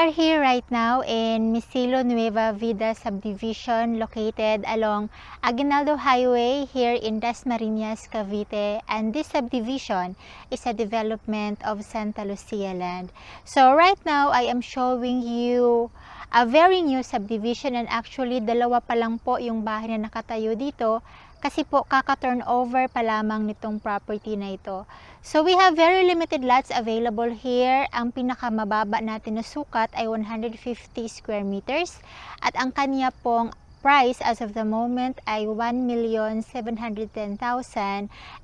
are here right now in Misilo Nueva Vida subdivision located along Aguinaldo Highway here in Dasmariñas, Cavite, and this subdivision is a development of Santa Lucia land. So right now I am showing you a very new subdivision, and actually dalawa pa lang po yung bahay na nakatayo dito kasi po kaka-turn over pa lamang nitong property na ito. So we have very limited lots available here. Ang pinakamababa natin na sukat ay 150 square meters at ang kanya pong price as of the moment ay 1,710,000,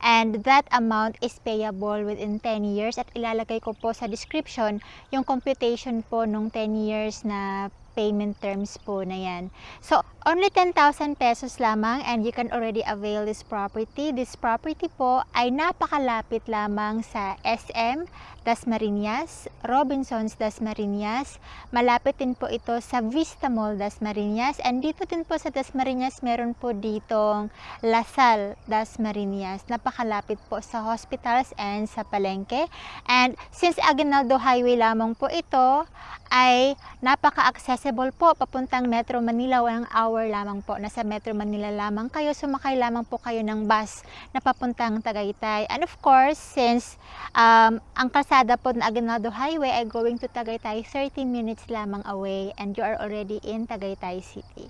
and that amount is payable within 10 years, at ilalagay ko po sa description yung computation po nung 10 years na payment terms po na yan. So, only 10,000 pesos lamang and you can already avail this property. This property po ay napakalapit lamang sa SM Dasmariñas, Robinsons Dasmariñas. Malapit din po ito sa Vista Mall Dasmariñas, and dito din po sa Dasmariñas meron po ditong Lasal Dasmariñas. Napakalapit po sa hospitals and sa palengke. And since Aguinaldo Highway lamang po ito, ay napaka-accessible po papuntang Metro Manila. 1 hour lamang po, nasa Metro Manila lamang kayo, sumakay lamang po kayo ng bus na papuntang Tagaytay. And of course, since ang kalsada po ng Aguinaldo Highway ay going to Tagaytay, 30 minutes lamang away and you are already in Tagaytay City.